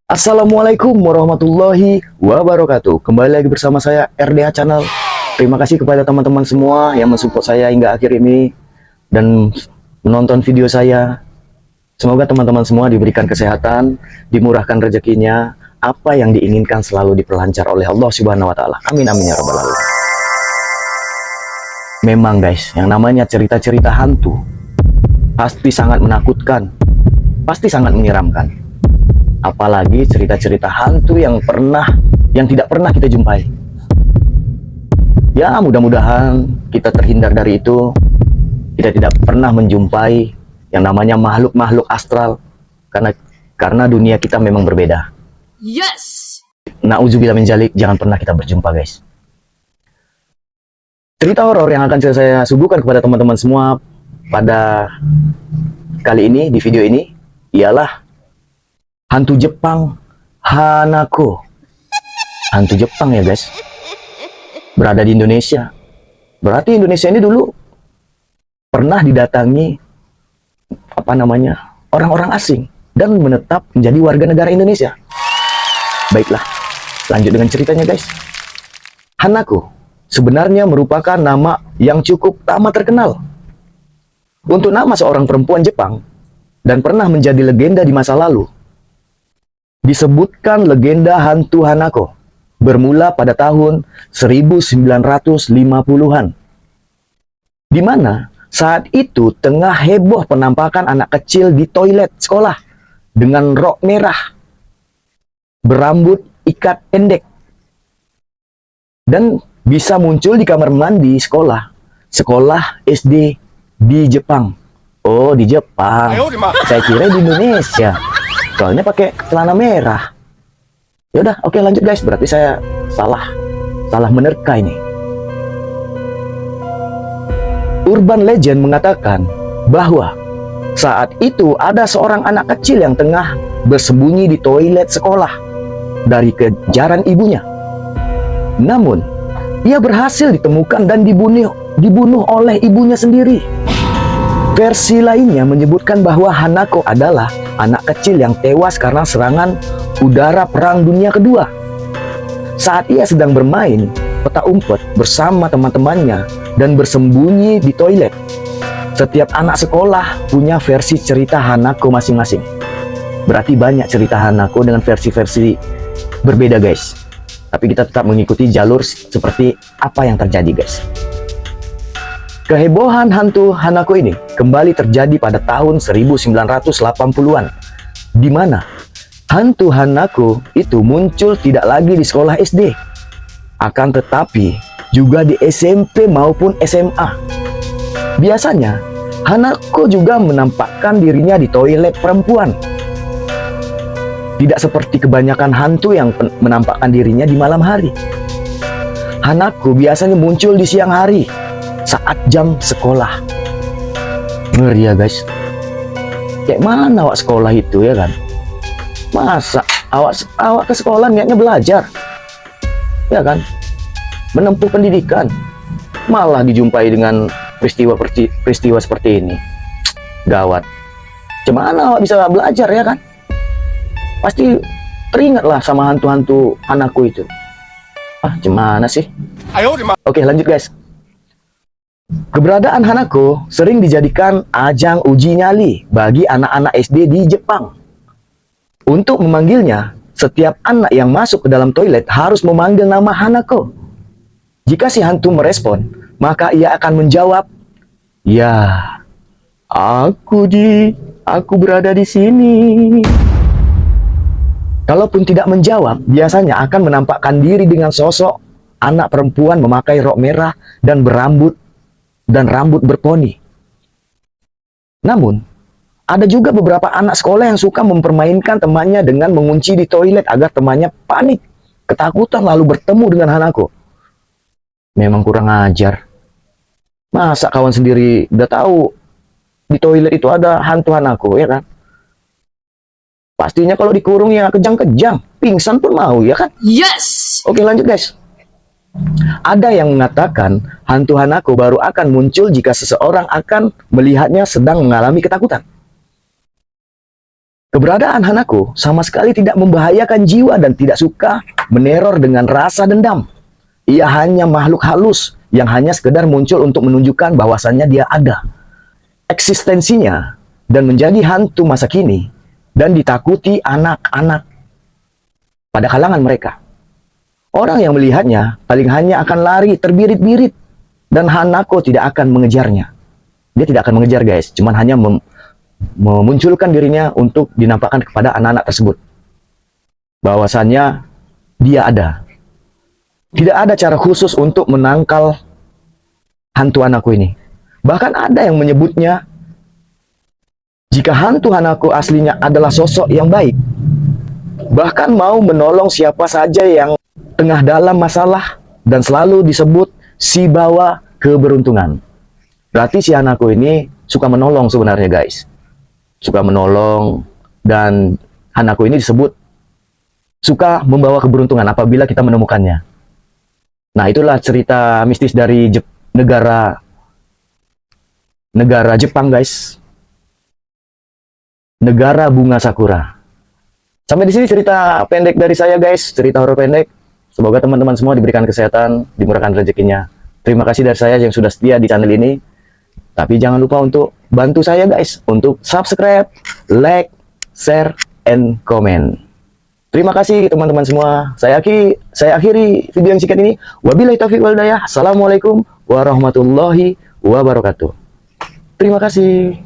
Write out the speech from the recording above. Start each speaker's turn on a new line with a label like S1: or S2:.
S1: Assalamualaikum warahmatullahi wabarakatuh. Kembali lagi bersama saya RDH Channel. Terima kasih kepada teman-teman semua yang mensupport saya hingga akhir ini dan menonton video saya. Semoga teman-teman semua diberikan kesehatan, dimurahkan rezekinya, apa yang diinginkan selalu diperlancar oleh Allah Subhanahu wa taala. Amin amin ya rabbal alamin. Memang guys, yang namanya cerita-cerita hantu pasti sangat menakutkan, pasti sangat menyeramkan. Apalagi cerita-cerita hantu yang tidak pernah kita jumpai. Ya, mudah-mudahan kita terhindar dari itu. Kita tidak pernah menjumpai yang namanya makhluk-makhluk astral karena dunia kita memang berbeda.
S2: Yes.
S1: Nauzubillah min dzalik, jangan pernah kita berjumpa, guys. Cerita horor yang akan saya suguhkan kepada teman-teman semua pada kali ini di video ini ialah hantu Jepang Hanako. Hantu Jepang ya guys, berada di Indonesia. Berarti Indonesia ini dulu pernah didatangi orang-orang asing dan menetap menjadi warga negara Indonesia. Baiklah, lanjut dengan ceritanya guys. Hanako sebenarnya merupakan nama yang cukup lama terkenal untuk nama seorang perempuan Jepang dan pernah menjadi legenda di masa lalu. Disebutkan legenda hantu Hanako bermula pada tahun 1950-an, di mana saat itu tengah heboh penampakan anak kecil di toilet sekolah dengan rok merah, berambut ikat pendek, dan bisa muncul di kamar mandi sekolah SD di Jepang. Oh, di Jepang. Saya kira di Indonesia. Soalnya pakai celana merah. Yaudah, oke lanjut guys. Berarti saya salah menerka ini. Urban legend mengatakan bahwa saat itu ada seorang anak kecil yang tengah bersembunyi di toilet sekolah dari kejaran ibunya. Namun, ia berhasil ditemukan dan dibunuh oleh ibunya sendiri. Versi lainnya menyebutkan bahwa Hanako adalah anak kecil yang tewas karena serangan udara Perang Dunia Kedua. Saat ia sedang bermain petak umpet bersama teman-temannya dan bersembunyi di toilet. Setiap anak sekolah punya versi cerita Hanako masing-masing. Berarti banyak cerita Hanako dengan versi-versi berbeda guys. Tapi kita tetap mengikuti jalur seperti apa yang terjadi guys. Kehebohan hantu Hanako ini kembali terjadi pada tahun 1980-an, di mana hantu Hanako itu muncul tidak lagi di sekolah SD, akan tetapi juga di SMP maupun SMA. Biasanya, Hanako juga menampakkan dirinya di toilet perempuan. Tidak seperti kebanyakan hantu yang menampakkan dirinya di malam hari. Hanako biasanya muncul di siang hari saat jam sekolah. Ngeri ya guys. Kayak mana awak sekolah itu ya kan? Masa awak ke sekolah niatnya belajar, ya kan? Menempuh pendidikan, malah dijumpai dengan peristiwa seperti ini. Gawat. Gimana awak bisa belajar ya kan? Pasti teringatlah sama hantu-hantu Hanako itu. Gimana sih? Oke lanjut guys. Keberadaan Hanako sering dijadikan ajang uji nyali bagi anak-anak SD di Jepang. Untuk memanggilnya, setiap anak yang masuk ke dalam toilet harus memanggil nama Hanako. Jika si hantu merespon, maka ia akan menjawab, "Ya, aku berada di sini." Kalaupun tidak menjawab, biasanya akan menampakkan diri dengan sosok anak perempuan memakai rok merah dan rambut berponi. Namun, ada juga beberapa anak sekolah yang suka mempermainkan temannya dengan mengunci di toilet agar temannya panik, ketakutan lalu bertemu dengan Hanako. Memang kurang ajar. Masa kawan sendiri udah tahu di toilet itu ada hantu Hanako, ya kan? Pastinya kalau dikurung ya kejang-kejang, pingsan pun mau, ya kan?
S2: Yes.
S1: Oke lanjut guys. Ada yang mengatakan hantu Hanako baru akan muncul jika seseorang akan melihatnya sedang mengalami ketakutan. Keberadaan Hanako sama sekali tidak membahayakan jiwa dan tidak suka meneror dengan rasa dendam. Ia hanya makhluk halus yang hanya sekedar muncul untuk menunjukkan bahwasannya dia ada. Eksistensinya dan menjadi hantu masa kini dan ditakuti anak-anak pada kalangan mereka. Orang yang melihatnya paling hanya akan lari terbirit-birit dan Hanako tidak akan mengejarnya. Dia tidak akan mengejar guys, cuman hanya memunculkan dirinya untuk dinampakkan kepada anak-anak tersebut bahwasannya dia ada. Tidak ada cara khusus untuk menangkal hantu Hanako ini. Bahkan ada yang menyebutnya jika hantu Hanako aslinya adalah sosok yang baik, bahkan mau menolong siapa saja yang tengah dalam masalah dan selalu disebut si bawa keberuntungan. Berarti si Hanako ini suka menolong sebenarnya guys. Suka menolong, dan Hanako ini disebut suka membawa keberuntungan apabila kita menemukannya. Nah, itulah cerita mistis dari negara Jepang guys. Negara bunga sakura. Sampai di sini cerita pendek dari saya guys, cerita horor pendek. Semoga teman-teman semua diberikan kesehatan, dimurahkan rezekinya. Terima kasih dari saya yang sudah setia di channel ini. Tapi jangan lupa untuk bantu saya guys untuk subscribe, like, share, and comment. Terima kasih teman-teman semua. Saya akhiri video yang singkat ini. Wabillahi taufiq wal hidayah. Assalamualaikum warahmatullahi wabarakatuh. Terima kasih.